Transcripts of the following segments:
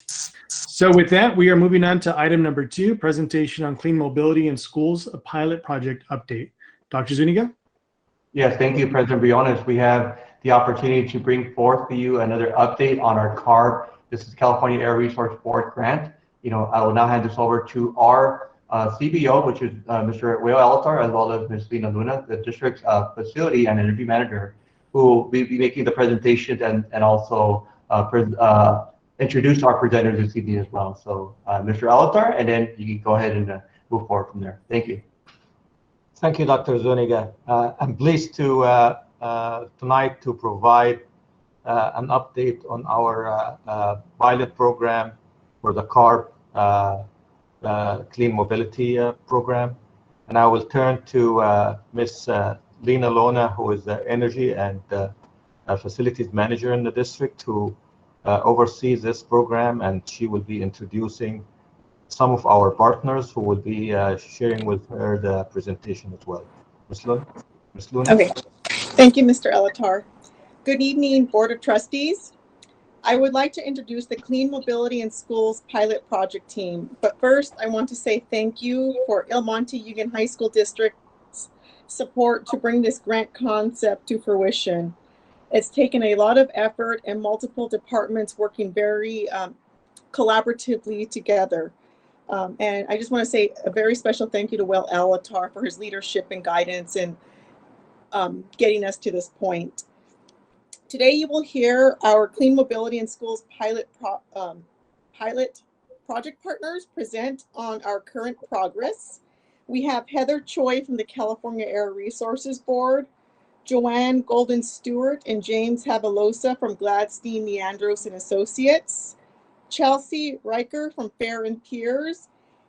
So with that, we are moving on to item number 2, presentation on clean mobility in schools, a pilot project update. Dr. Zuniga? Yes, thank you, President Briones. We have the opportunity to bring forth for you another update on our CARB. This is California Air Resource Board grant. I will now hand this over to our CBO, which is Mr. Will Alatar, as well as Ms. Lina Luna, the district's facility and energy manager, who will be making the presentation and also introduce our presenters this evening as well. So Mr. Alatar, and then you can go ahead and move forward from there. Thank you. Thank you, Dr. Zuniga. I'm pleased to tonight to provide an update on our pilot program for the CARB Clean Mobility Program. And I will turn to Ms. Lina Lona, who is the Energy and Facilities Manager in the district, who oversees this program, and she will be introducing some of our partners who will be sharing with her the presentation as well. Ms. Luna? Okay, thank you, Mr. Alatar. Good evening, Board of Trustees. I would like to introduce the Clean Mobility in Schools pilot project team. But first, I want to say thank you for El Monte Union High School District's support to bring this grant concept to fruition. It's taken a lot of effort and multiple departments working very collaboratively together. And I just want to say a very special thank you to Will Alatar for his leadership and guidance in getting us to this point. Today, you will hear our Clean Mobility in Schools pilot project partners present on our current progress. We have Heather Choi from the California Air Resources Board, Joanne Golden Stewart and James Havalosa from Gladstein Meandros and Associates, Chelsea Riker from Fair and Peers,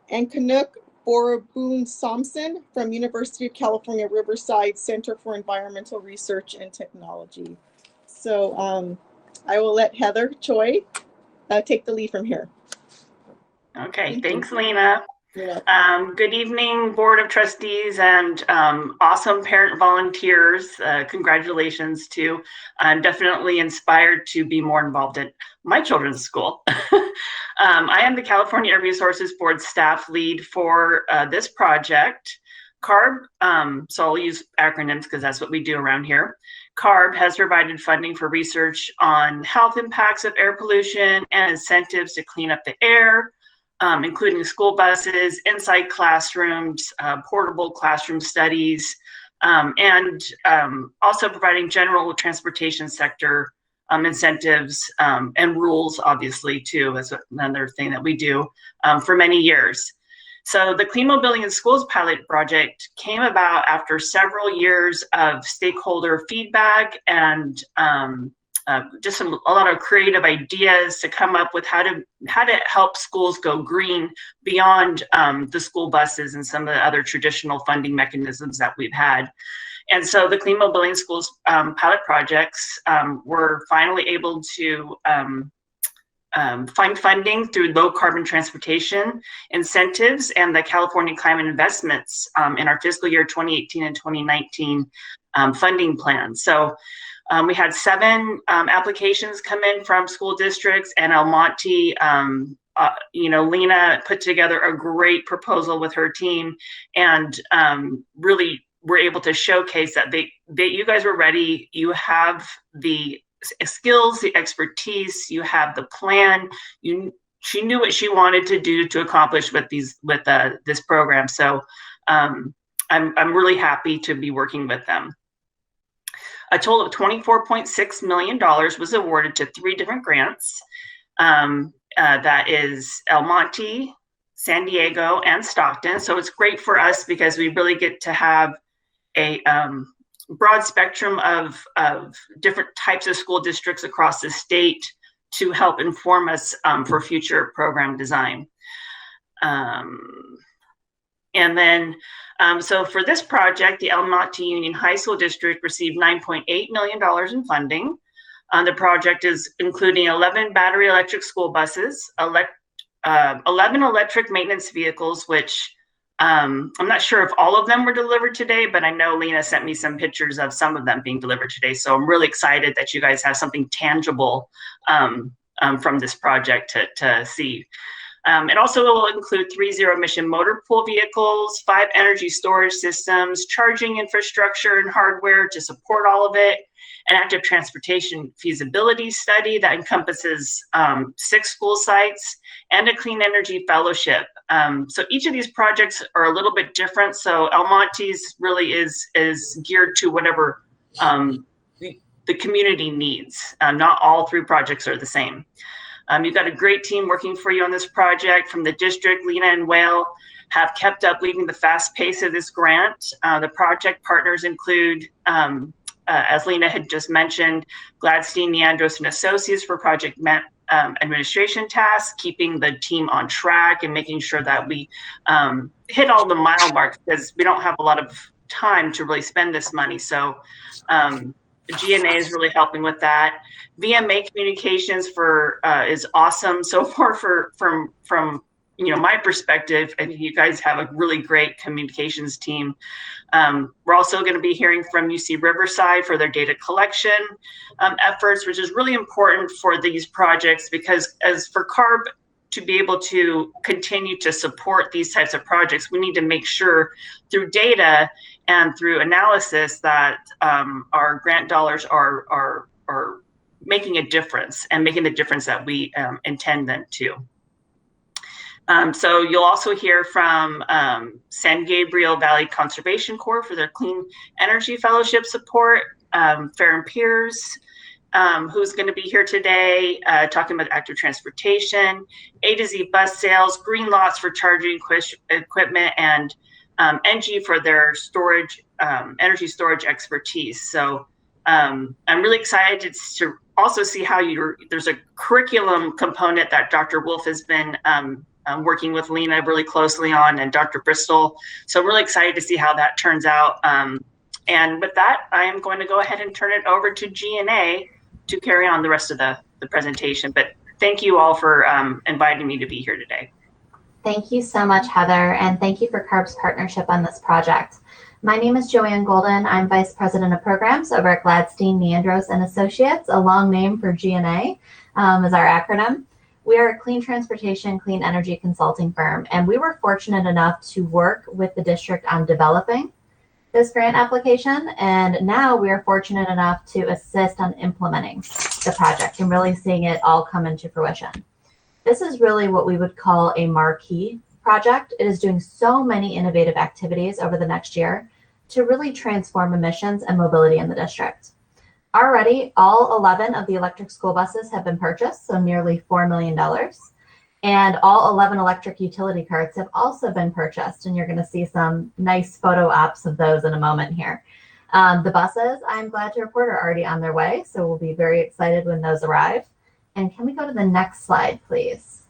and Canuck Boroboon Somson from University of California Riverside Center for Environmental Research and Technology. So I will let Heather Choi take the lead from here. Okay, thanks, Lena. Good evening, Board of Trustees and awesome parent volunteers. Congratulations to, I'm definitely inspired to be more involved in my children's school. I am the California Air Resources Board staff lead for this project. CARB, so I'll use acronyms because that's what we do around here. CARB has provided funding for research on health impacts of air pollution and incentives to clean up the air, including school buses, inside classrooms, portable classroom studies, and also providing general transportation sector incentives and rules, obviously, too, as another thing that we do for many years. So the Clean Mobility in Schools pilot project came about after several years of stakeholder feedback and just a lot of creative ideas to come up with how to help schools go green beyond the school buses and some of the other traditional funding mechanisms that we've had. And so the Clean Mobility in Schools pilot projects were finally able to find funding through low carbon transportation incentives and the California Climate Investments in our fiscal year 2018 and 2019 funding plan. So we had 7 applications come in from school districts, and El Monte, Lena put together a great proposal with her team, and really were able to showcase that you guys were ready. You have the skills, the expertise, you have the plan. She knew what she wanted to do to accomplish with this program. So I'm really happy to be working with them. A total of $24.6 million was awarded to 3 different grants. That is El Monte, San Diego, and Stockton. So it's great for us because we really get to have a broad spectrum of different types of school districts across the state to help inform us for future program design. And then, so for this project, the El Monte Union High School District received $9.8 million in funding. The project is including 11 battery electric school buses, 11 electric maintenance vehicles, which I'm not sure if all of them were delivered today, but I know Lena sent me some pictures of some of them being delivered today. So I'm really excited that you guys have something tangible from this project to see. It also will include 3 zero-emission motor pool vehicles, 5 energy storage systems, charging infrastructure and hardware to support all of it, an active transportation feasibility study that encompasses 6 school sites, and a clean energy fellowship. So each of these projects are a little bit different. So El Monte's really is geared to whatever the community needs. Not all 3 projects are the same. You've got a great team working for you on this project from the district. Lena and Whale have kept up leading the fast pace of this grant. The project partners include, as Lena had just mentioned, Gladstein, Neandros, and Associates for project administration tasks, keeping the team on track and making sure that we hit all the mile marks, because we don't have a lot of time to really spend this money. So GNA is really helping with that. VMA Communications is awesome so far from my perspective. I think you guys have a really great communications team. We're also going to be hearing from UC Riverside for their data collection efforts, which is really important for these projects, because as for CARB to be able to continue to support these types of projects, we need to make sure through data and through analysis that our grant dollars are making a difference, and making the difference that we intend them to. So you'll also hear from San Gabriel Valley Conservation Corps for their Clean Energy Fellowship support, Fair and Piers, who's going to be here today talking about active transportation, A to Z bus sales, green lots for charging equipment, and NG for their storage, energy storage expertise. So I'm really excited to also see how there's a curriculum component that Dr. Wolf has been working with Lena really closely on, and Dr. Bristol. So I'm really excited to see how that turns out. And with that, I am going to go ahead and turn it over to GNA to carry on the rest of the presentation. But thank you all for inviting me to be here today. Thank you so much, Heather, and thank you for CARB's partnership on this project. My name is Joanne Golden. I'm Vice President of Programs over at Gladstein, Neandros, and Associates, a long name for GNA is our acronym. We are a clean transportation, clean energy consulting firm, and we were fortunate enough to work with the district on developing this grant application, and now we are fortunate enough to assist on implementing the project and really seeing it all come into fruition. This is really what we would call a marquee project. It is doing so many innovative activities over the next year to really transform emissions and mobility in the district. Already, all 11 of the electric school buses have been purchased, so nearly $4 million. And all 11 electric utility carts have also been purchased, and you're going to see some nice photo ops of those in a moment here. The buses, I'm glad to report, are already on their way, so we'll be very excited when those arrive. And can we go to the next slide, please?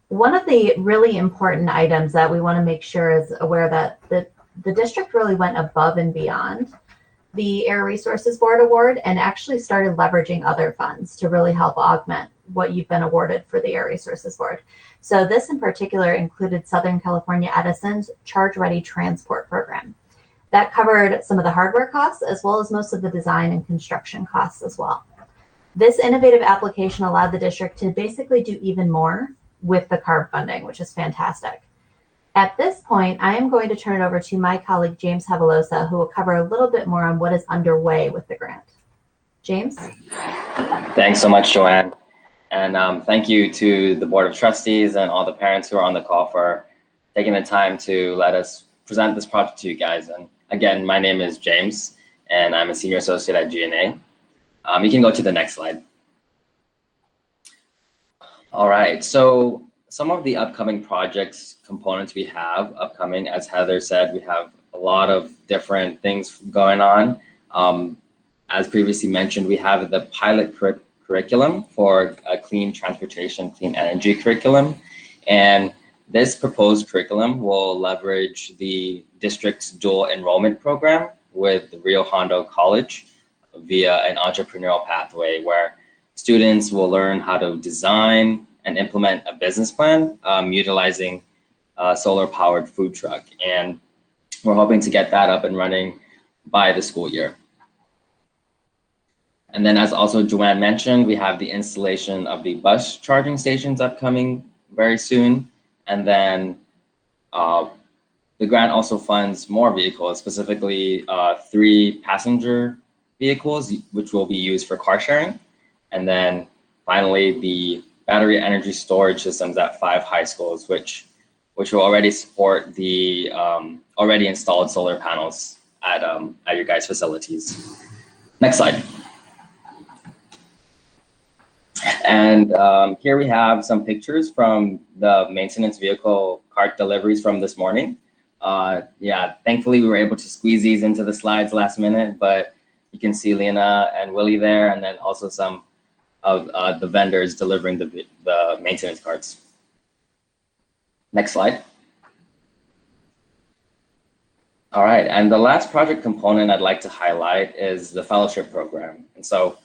One of the really important items that we want to make sure is aware that the district really went above and beyond the Air Resources Board award and actually started leveraging other funds to really help augment what you've been awarded for the Air Resources Board. So this in particular included Southern California Edison's Charge Ready Transport program. That covered some of the hardware costs as well as most of the design and construction costs as well. This innovative application allowed the district to basically do even more with the CARB funding, which is fantastic. At this point, I am going to turn it over to my colleague, James Havalosa, who will cover a little bit more on what is underway with the grant. James? Thanks so much, Joanne. And thank you to the Board of Trustees and all the parents who are on the call for taking the time to let us present this project to you guys. And again, my name is James, and I'm a senior associate at GNA. You can go to the next slide. All right, so some of the upcoming projects components we have upcoming, as Heather said, we have a lot of different things going on. As previously mentioned, we have the pilot curriculum for a clean transportation, clean energy curriculum. And this proposed curriculum will leverage the district's dual enrollment program with Rio Hondo College via an entrepreneurial pathway where students will learn how to design and implement a business plan utilizing a solar-powered food truck. And we're hoping to get that up and running by the school year. And then as also Joanne mentioned, we have the installation of the bus charging stations upcoming very soon. And then the grant also funds more vehicles, specifically 3 passenger vehicles, which will be used for car sharing. And then finally, the battery energy storage systems at 5 high schools, which will already support the already installed solar panels at your guys' facilities. Next slide. And here we have some pictures from the maintenance vehicle cart deliveries from this morning. Yeah, thankfully we were able to squeeze these into the slides last minute, but you can see Lena and Willie there, and then also some of the vendors delivering the maintenance carts. Next slide. All right, and the last project component I'd like to highlight is the fellowship program. And so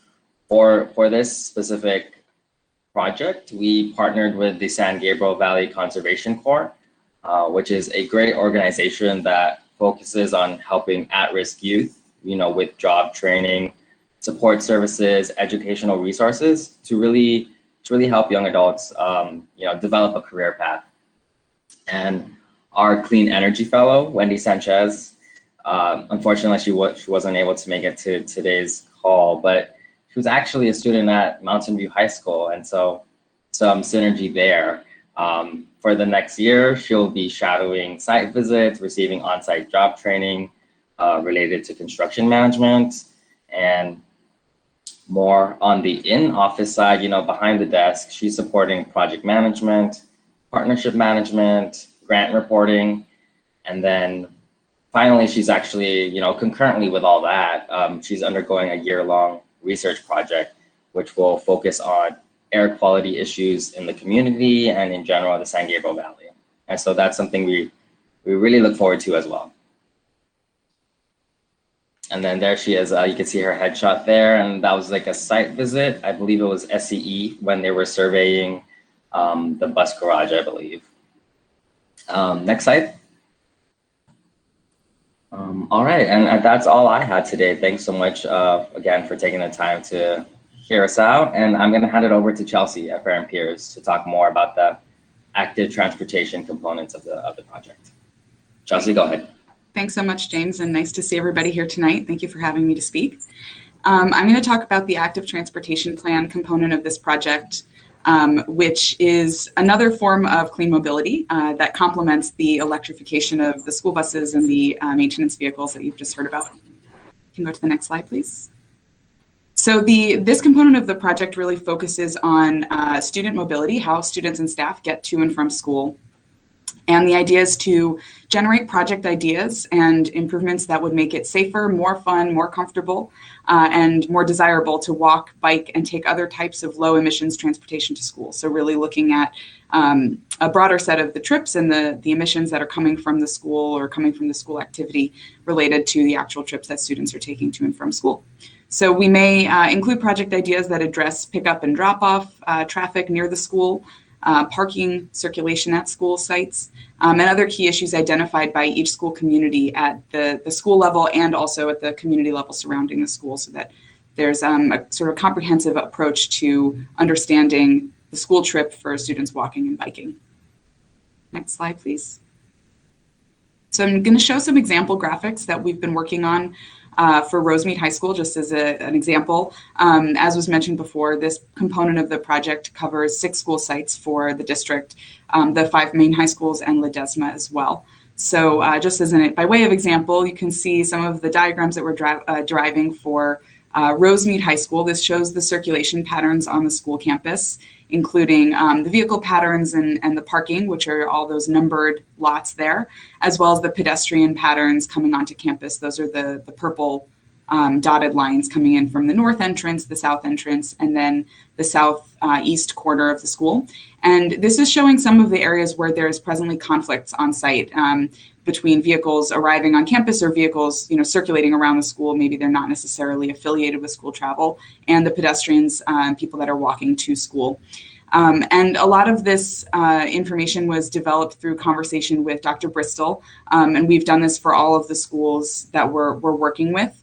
for this specific project, we partnered with the San Gabriel Valley Conservation Corps, which is a great organization that focuses on helping at-risk youth, with job training, support services, educational resources to really help young adults, develop a career path. And our clean energy fellow, Wendy Sanchez, unfortunately, she wasn't able to make it to today's call, but she was actually a student at Mountain View High School, and so some synergy there. For the next year, she'll be shadowing site visits, receiving on-site job training related to construction management, and more on the in-office side, behind the desk, she's supporting project management, partnership management, grant reporting, and then finally, she's actually, concurrently with all that, she's undergoing a year-long research project, which will focus on air quality issues in the community and in general the San Gabriel Valley. And so that's something we really look forward to as well. And then there she is. You can see her headshot there, and that was like a site visit. I believe it was SCE when they were surveying the bus garage, I believe. Next slide. All right, and that's all I had today. Thanks so much again for taking the time to hear us out. And I'm going to hand it over to Chelsea at Fair and Peers to talk more about the active transportation components of the project. Chelsea, go ahead. Thanks so much, James, and nice to see everybody here tonight. Thank you for having me to speak. I'm going to talk about the active transportation plan component of this project, which is another form of clean mobility that complements the electrification of the school buses and the maintenance vehicles that you've just heard about. You can go to the next slide, please. So this component of the project really focuses on student mobility, how students and staff get to and from school. And the idea is to generate project ideas and improvements that would make it safer, more fun, more comfortable, and more desirable to walk, bike, and take other types of low emissions transportation to school. So really looking at a broader set of the trips and the emissions that are coming from the school or coming from the school activity related to the actual trips that students are taking to and from school. So we may include project ideas that address pickup and drop off traffic near the school, parking, circulation at school sites, and other key issues identified by each school community at the school level and also at the community level surrounding the school, so that there's a sort of comprehensive approach to understanding the school trip for students walking and biking. Next slide, please. So I'm going to show some example graphics that we've been working on for Rosemead High School, just as an example. As was mentioned before, this component of the project covers 6 school sites for the district, the 5 main high schools and Ledesma as well. So just as by way of example, you can see some of the diagrams that we're deriving for Rosemead High School. This shows the circulation patterns on the school campus, including the vehicle patterns and the parking, which are all those numbered lots there, as well as the pedestrian patterns coming onto campus. Those are the purple dotted lines coming in from the north entrance, the south entrance, and then the southeast corner of the school. And this is showing some of the areas where there's presently conflicts on site between vehicles arriving on campus or vehicles, circulating around the school. Maybe they're not necessarily affiliated with school travel, and the pedestrians and people that are walking to school. And a lot of this information was developed through conversation with Dr. Bristol, and we've done this for all of the schools that we're working with.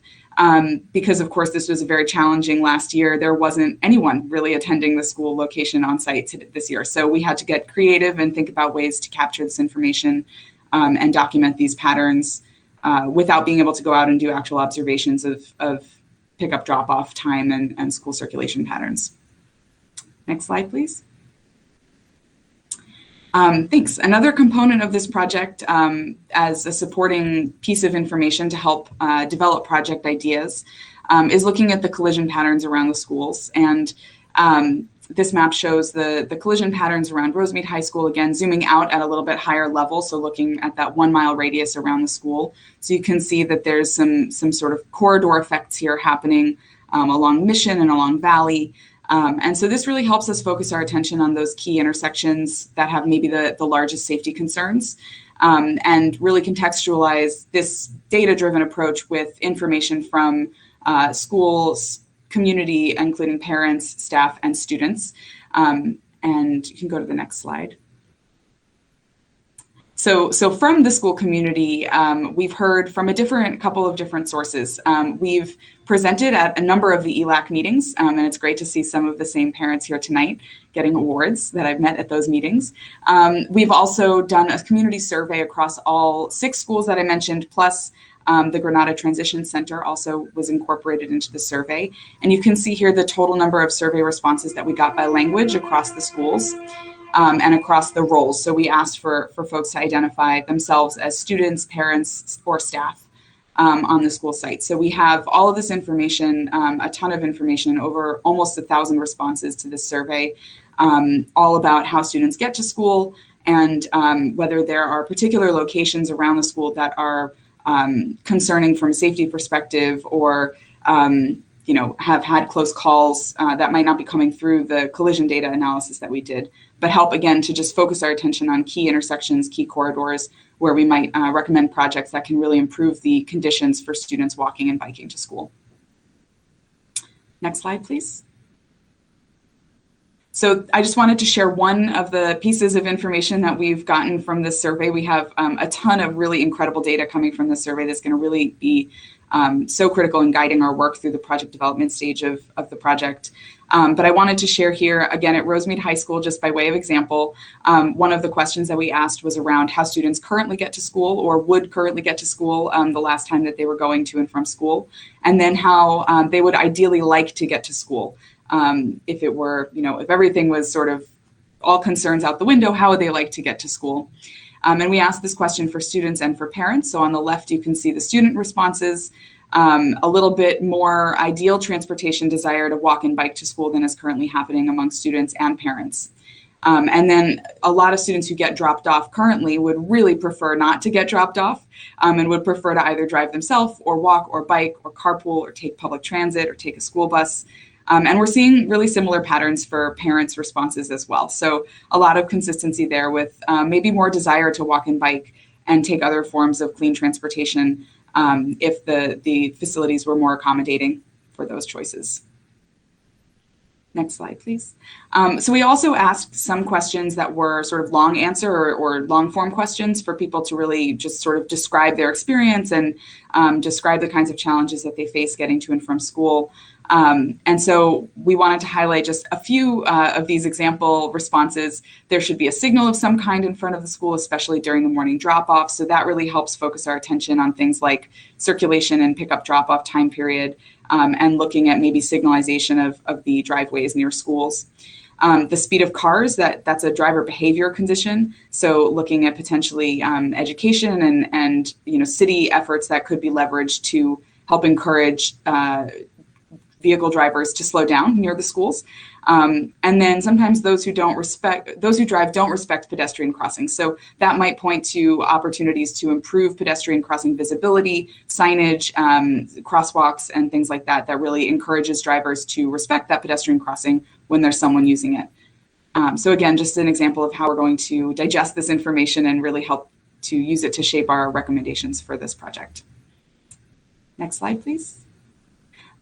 Because of course this was very challenging last year. There wasn't anyone really attending the school location on site this year. So we had to get creative and think about ways to capture this information and document these patterns without being able to go out and do actual observations of pickup drop-off time and school circulation patterns. Next slide, please. Thanks. Another component of this project as a supporting piece of information to help develop project ideas is looking at the collision patterns around the schools. And this map shows the collision patterns around Rosemead High School, again, zooming out at a little bit higher level, so looking at that 1 mile radius around the school. So you can see that there's some sort of corridor effects here happening along Mission and along Valley. And so this really helps us focus our attention on those key intersections that have maybe the largest safety concerns, and really contextualize this data-driven approach with information from schools, community, including parents, staff, and students. And you can go to the next slide. So from the school community, we've heard from a couple of different sources. We've presented at a number of the ELAC meetings, and it's great to see some of the same parents here tonight getting awards that I've met at those meetings. We've also done a community survey across all 6 schools that I mentioned, plus the Granada Transition Center also was incorporated into the survey. And you can see here the total number of survey responses that we got by language across the schools. And across the roles. So we asked for folks to identify themselves as students, parents, or staff on the school site. So we have all of this information, a ton of information, over almost 1,000 responses to this survey, all about how students get to school and whether there are particular locations around the school that are concerning from a safety perspective, or have had close calls that might not be coming through the collision data analysis that we did, but help again to just focus our attention on key intersections, key corridors, where we might recommend projects that can really improve the conditions for students walking and biking to school. Next slide, please. So I just wanted to share one of the pieces of information that we've gotten from this survey. We have a ton of really incredible data coming from this survey that's going to really be so critical in guiding our work through the project development stage of the project. But I wanted to share here, again, at Rosemead High School, just by way of example, one of the questions that we asked was around how students currently get to school or would currently get to school the last time that they were going to and from school, and then how they would ideally like to get to school. If it were, if everything was sort of all concerns out the window, how would they like to get to school? And we asked this question for students and for parents. So on the left, you can see the student responses, a little bit more ideal transportation desire to walk and bike to school than is currently happening among students and parents. And then a lot of students who get dropped off currently would really prefer not to get dropped off and would prefer to either drive themselves or walk or bike or carpool or take public transit or take a school bus. And we're seeing really similar patterns for parents' responses as well. So a lot of consistency there with maybe more desire to walk and bike and take other forms of clean transportation if the facilities were more accommodating for those choices. Next slide, please. So we also asked some questions that were sort of long answer or long form questions for people to really just sort of describe their experience and describe the kinds of challenges that they face getting to and from school. And so we wanted to highlight just a few of these example responses. There should be a signal of some kind in front of the school, especially during the morning drop-off. So that really helps focus our attention on things like circulation and pickup drop-off time period, and looking at maybe signalization of the driveways near schools. The speed of cars, that's a driver behavior condition. So looking at potentially education and city efforts that could be leveraged to help encourage vehicle drivers to slow down near the schools. And then sometimes those who drive don't respect pedestrian crossings. So that might point to opportunities to improve pedestrian crossing visibility, signage, crosswalks, and things like that really encourages drivers to respect that pedestrian crossing when there's someone using it. So again, just an example of how we're going to digest this information and really help to use it to shape our recommendations for this project. Next slide, please.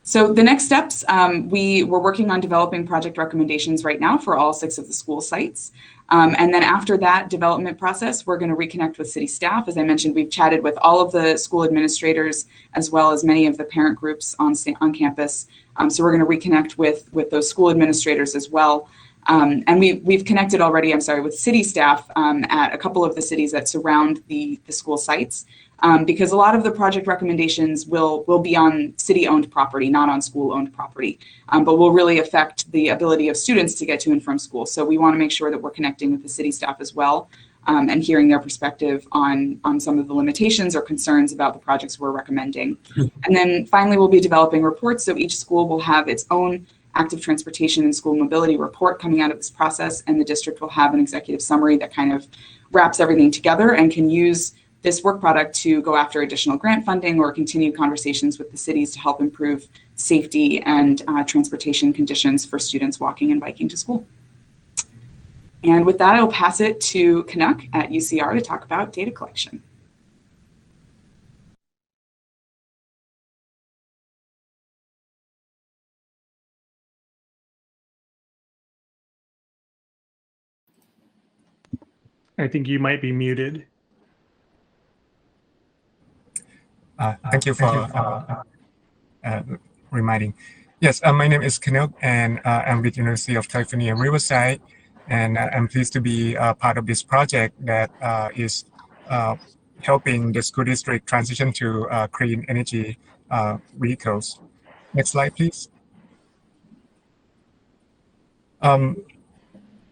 So the next steps, we're working on developing project recommendations right now for all 6 of the school sites. And then after that development process, we're going to reconnect with city staff. As I mentioned, we've chatted with all of the school administrators as well as many of the parent groups on campus. So we're going to reconnect with those school administrators as well. And we've connected already, with city staff at a couple of the cities that surround the school sites. Because a lot of the project recommendations will be on city-owned property, not on school-owned property, but will really affect the ability of students to get to and from school. So we want to make sure that we're connecting with the city staff as well and hearing their perspective on some of the limitations or concerns about the projects we're recommending. And then finally, we'll be developing reports. So each school will have its own active transportation and school mobility report coming out of this process, and the district will have an executive summary that kind of wraps everything together and can use this work product to go after additional grant funding or continue conversations with the cities to help improve safety and transportation conditions for students walking and biking to school. And with that, I'll pass it to Canuck at UCR to talk about data collection. I think you might be muted. Thank you for reminding. Yes, my name is Canuck, and I'm with University of California, Riverside, and I'm pleased to be part of this project that is helping the school district transition to clean energy vehicles. Next slide, please.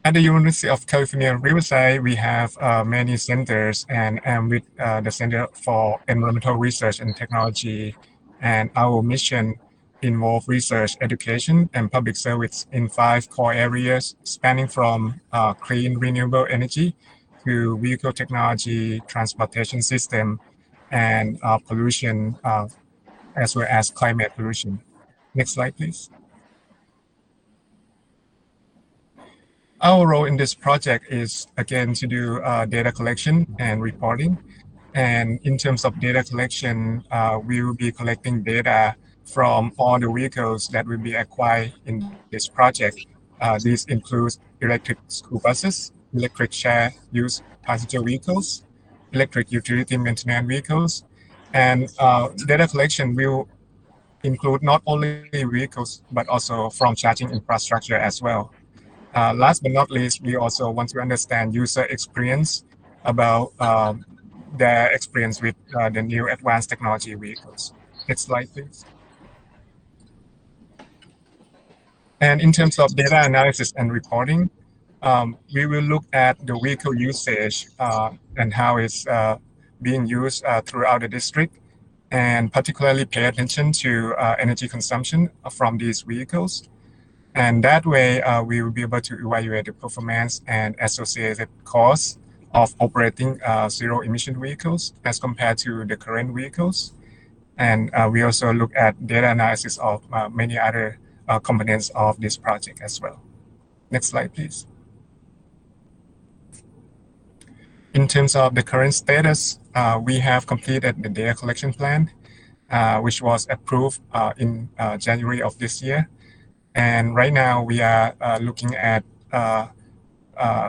At the University of California, Riverside, we have many centers, and with the Center for Environmental Research and Technology, and our mission involves research, education, and public service in 5 core areas, spanning from clean renewable energy to vehicle technology, transportation system, and pollution, as well as climate pollution. Next slide, please. Our role in this project is, again, to do data collection and reporting. And in terms of data collection, we will be collecting data from all the vehicles that will be acquired in this project. These include electric school buses, electric share use passenger vehicles, electric utility maintenance vehicles. And data collection will include not only vehicles, but also from charging infrastructure as well. Last but not least, we also want to understand user experience about their experience with the new advanced technology vehicles. Next slide, please. And in terms of data analysis and reporting, we will look at the vehicle usage and how it's being used throughout the district, and particularly pay attention to energy consumption from these vehicles. And that way, we will be able to evaluate the performance and associated costs of operating zero-emission vehicles as compared to the current vehicles. And we also look at data analysis of many other components of this project as well. Next slide, please. In terms of the current status, we have completed the data collection plan, which was approved in January of this year. And right now we are looking at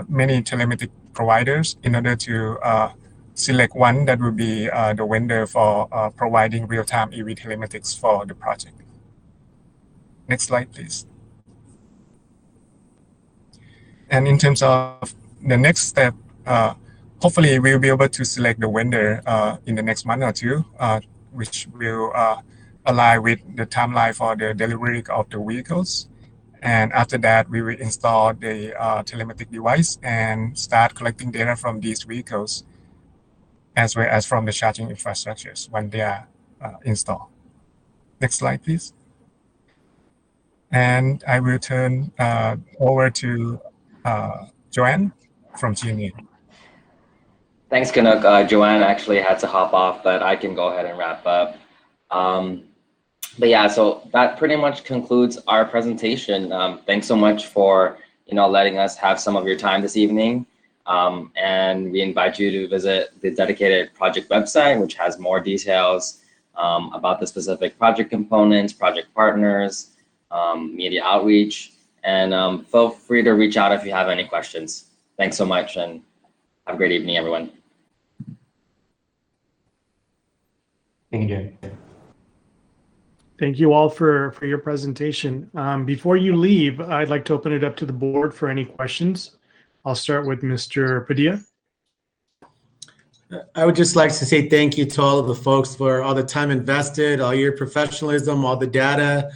many telematic providers in order to select one that will be the vendor for providing real-time EV telematics for the project. Next slide, please. And in terms of the next step, hopefully we'll be able to select the vendor in the next month or two, which will align with the timeline for the delivery of the vehicles. And after that, we will install the telematic device and start collecting data from these vehicles, as well as from the charging infrastructures when they are installed. Next slide, please. And I will turn over to Joanne from GNA. Thanks, Canuck. Joanne actually had to hop off, but I can go ahead and wrap up. But yeah, so that pretty much concludes our presentation. Thanks so much for letting us have some of your time this evening. And we invite you to visit the dedicated project website, which has more details about the specific project components, project partners, media outreach, and feel free to reach out if you have any questions. Thanks so much, and have a great evening, everyone. Thank you, Jay. Thank you all for your presentation. Before you leave, I'd like to open it up to the board for any questions. I'll start with Mr. Padilla. I would just like to say thank you to all of the folks for all the time invested, all your professionalism, all the data,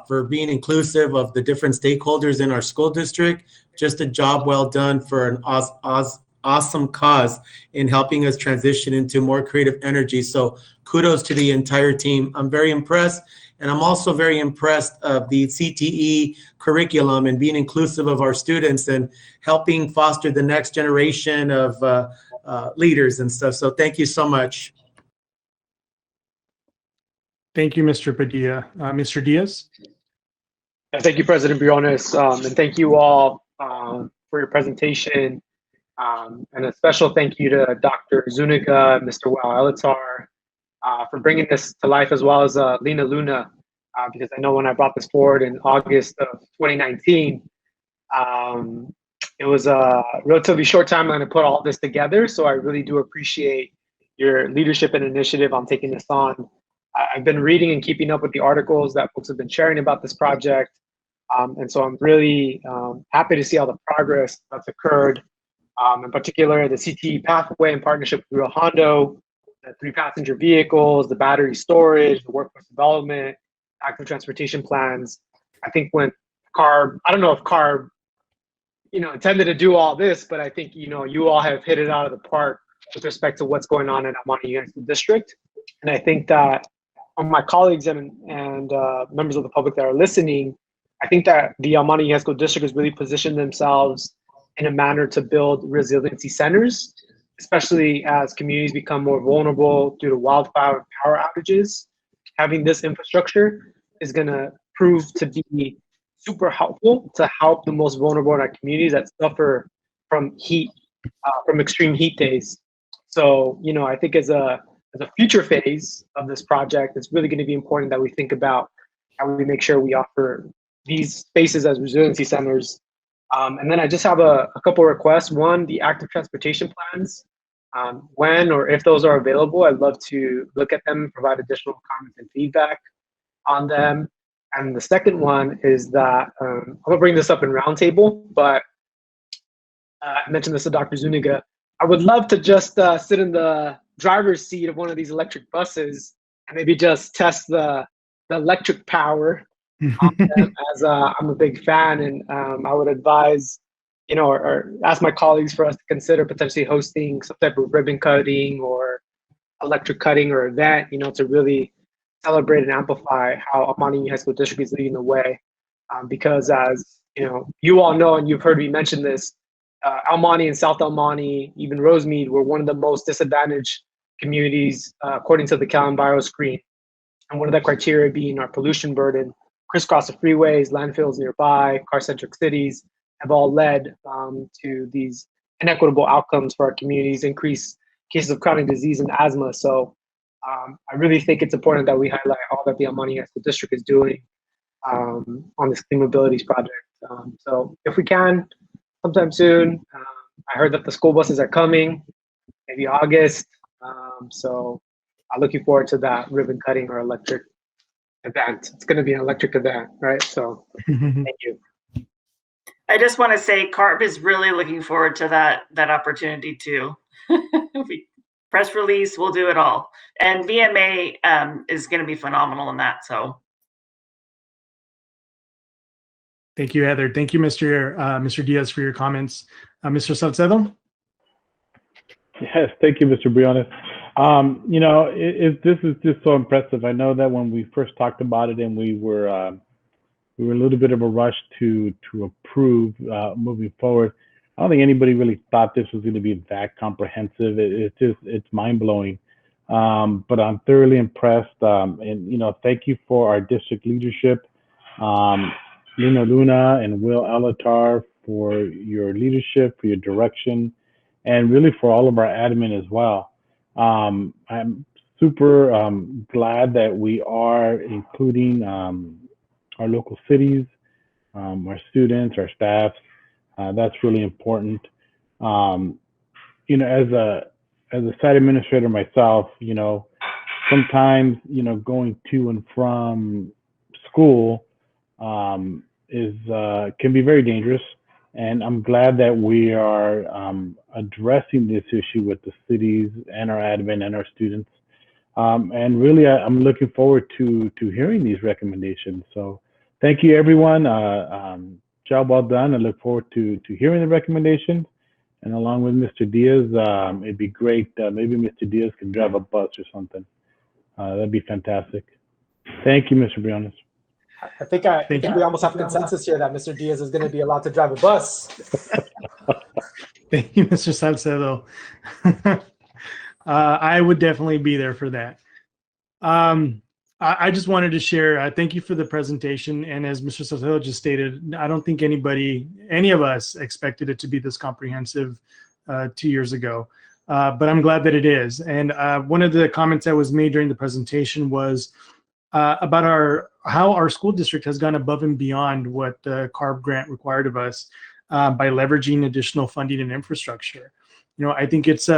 for being inclusive of the different stakeholders in our school district. Just a job well done for an awesome cause in helping us transition into more creative energy. So kudos to the entire team. I'm very impressed. And I'm also very impressed of the CTE curriculum and being inclusive of our students and helping foster the next generation of leaders and stuff. So thank you so much. Thank you, Mr. Padilla. Mr. Diaz? Thank you, President Briones, and thank you all for your presentation. And a special thank you to Dr. Zuniga, Mr. Elatar, for bringing this to life, as well as Lena Luna, because I know when I brought this forward in August of 2019, it was a relatively short timeline to put all this together. So I really do appreciate your leadership and initiative on taking this on. I've been reading and keeping up with the articles that folks have been sharing about this project. And so I'm really happy to see all the progress that's occurred. In particular, the CTE pathway in partnership with Real Hondo, the 3-passenger vehicles, the battery storage, the workforce development, active transportation plans. I think when CARB, I don't know if CARB, intended to do all this, but I think, you all have hit it out of the park with respect to what's going on in El Monte Union School District. And I think that my colleagues and members of the public that are listening, I think that the El Monte Union School District has really positioned themselves in a manner to build resiliency centers, especially as communities become more vulnerable due to wildfire and power outages. Having this infrastructure is going to prove to be super helpful to help the most vulnerable in our communities that suffer from heat, from extreme heat days. So, I think as a future phase of this project, it's really going to be important that we think about how we make sure we offer these spaces as resiliency centers. And then I just have a couple of requests. One, the active transportation plans. When or if those are available, I'd love to look at them and provide additional comments and feedback on them. And the second one is that I'm gonna bring this up in roundtable, but I mentioned this to Dr. Zuniga. I would love to just sit in the driver's seat of one of these electric buses and maybe just test the electric power on them, as I'm a big fan, and I would advise, or ask my colleagues for us to consider potentially hosting some type of ribbon cutting or electric cutting or event, to really celebrate and amplify how El Monte High School District is leading the way. Because as you all know, and you've heard me mention this, El Monte and South El Monte, even Rosemead, were one of the most disadvantaged communities according to the Cal Enviro screen. And one of the criteria being our pollution burden, crisscross of freeways, landfills nearby, car-centric cities have all led to these inequitable outcomes for our communities, increased cases of chronic disease and asthma. So I really think it's important that we highlight all that the El Monte High School District is doing on this clean mobilities project. So if we can, sometime soon. I heard that the school buses are coming, maybe August. So I'm looking forward to that ribbon cutting or electric event. It's going to be an electric event, right? So thank you. I just want to say CARB is really looking forward to that opportunity too. Press release, we'll do it all. And VMA is going to be phenomenal in that. So. Thank you, Heather. Thank you, Mr. Diaz, for your comments. Mr. Salcedo? Yes, thank you, Mr. Briones. This is just so impressive. I know that when we first talked about it and we were a little bit of a rush to approve moving forward, I don't think anybody really thought this was going to be that comprehensive. It's mind-blowing. But I'm thoroughly impressed. And thank you for our district leadership. Lena Luna and Will Elatar for your leadership, for your direction, and really for all of our admin as well. I'm super glad that we are including our local cities, our students, our staff. That's really important. You know, as a site administrator myself, you know, sometimes, you know, going to and from school is can be very dangerous. And I'm glad that we are addressing this issue with the cities and our admin and our students. And really, I'm looking forward to hearing these recommendations. So thank you, everyone. Job well done. I look forward to hearing the recommendations. And along with Mr. Diaz, it'd be great. Maybe Mr. Diaz can drive a bus or something. That'd be fantastic. Thank you, Mr. Briones. I think we almost have consensus here that Mr. Diaz is going to be allowed to drive a bus. Thank you, Mr. Salcedo. I would definitely be there for that. I just wanted to share, thank you for the presentation. And as Mr. Salcedo just stated, I don't think any of us expected it to be this comprehensive 2 years ago. But I'm glad that it is. And one of the comments that was made during the presentation was about how our school district has gone above and beyond what the CARB grant required of us by leveraging additional funding and infrastructure. You know, I think it's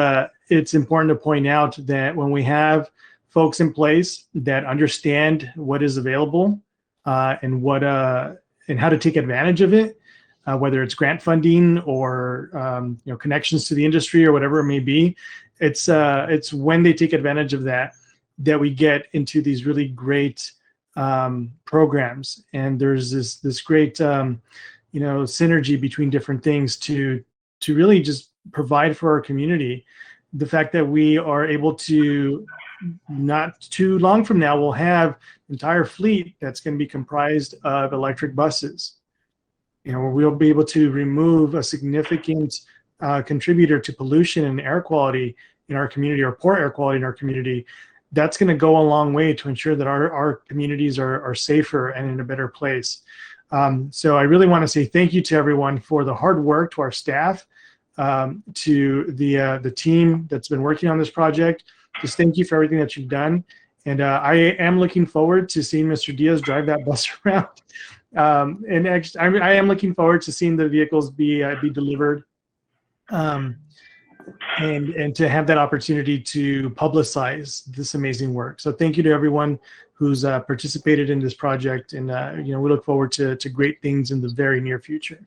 important to point out that when we have folks in place that understand what is available and how to take advantage of it, whether it's grant funding or you know, connections to the industry or whatever it may be, it's when they take advantage of that we get into these really great programs. And there's this great you know, synergy between different things to really just provide for our community. The fact that we are able to, not too long from now, we'll have an entire fleet that's going to be comprised of electric buses. You know, we'll be able to remove a significant contributor to pollution and air quality in our community, or poor air quality in our community. That's going to go a long way to ensure that our communities are safer and in a better place. So I really want to say thank you to everyone for the hard work, to our staff, to the team that's been working on this project. Just thank you for everything that you've done. And I am looking forward to seeing Mr. Diaz drive that bus around. And actually, I am looking forward to seeing the vehicles be delivered, and to have that opportunity to publicize this amazing work. So thank you to everyone who's participated in this project, and you know, we look forward to great things in the very near future.